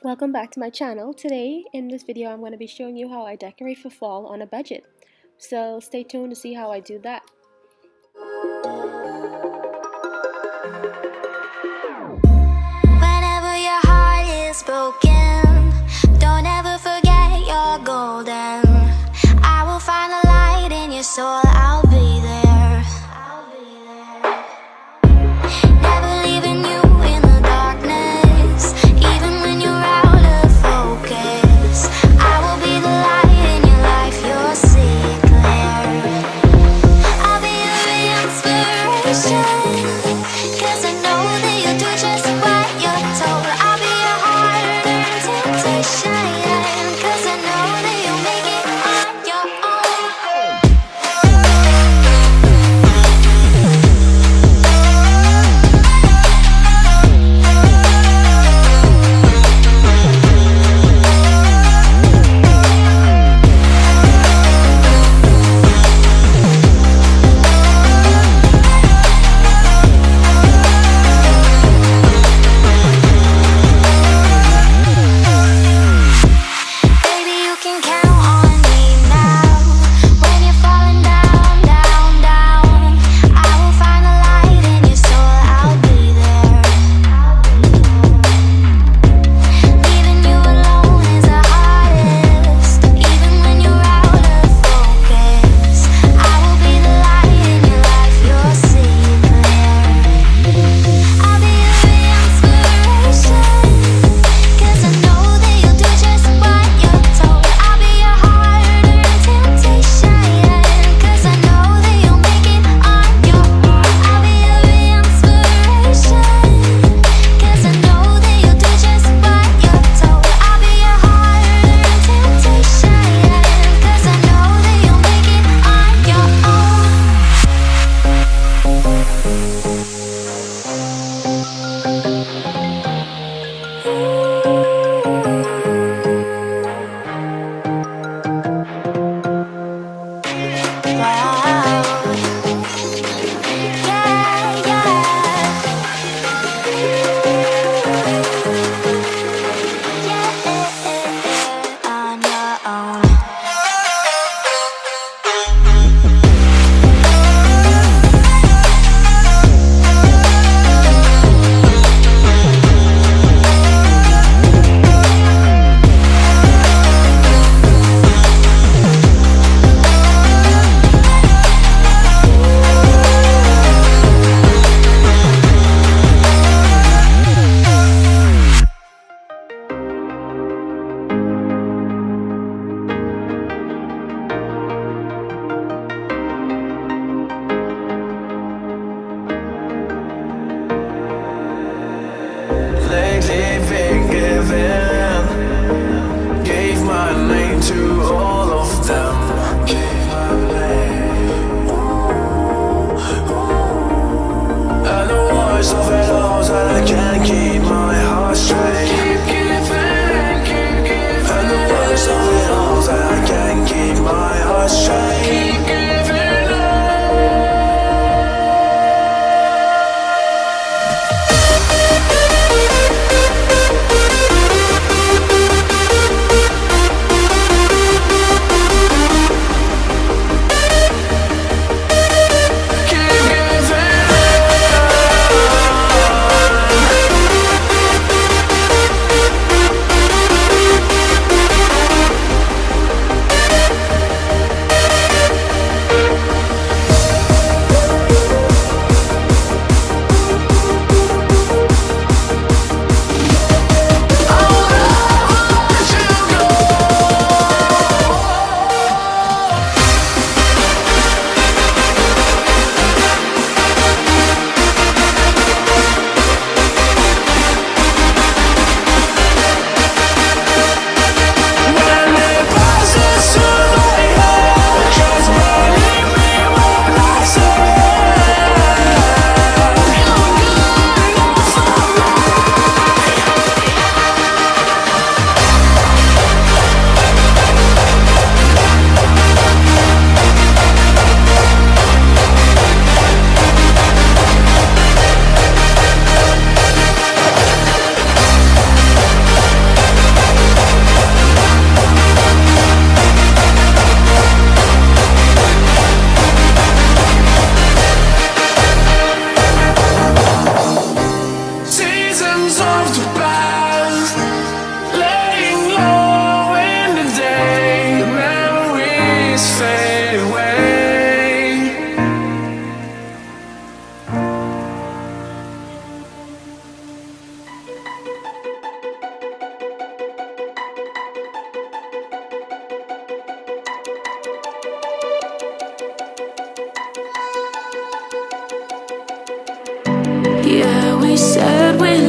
Welcome back to my channel. Today in this video I'm going to be showing you how I decorate for fall on a budget. So stay tuned to see how I do that. Whenever your heart is broken, don't ever forget you're golden. I will find the light in your soul, I'll be there. Never leaving you in the darkness, even when you're out of focus. I will be the light in your life, you'll see it clear. I'll be your inspiration, 'cause I know that you'll do just what you're told. I'll be your heart-earned temptation, 'cause I know that you'll make it on your own. Said we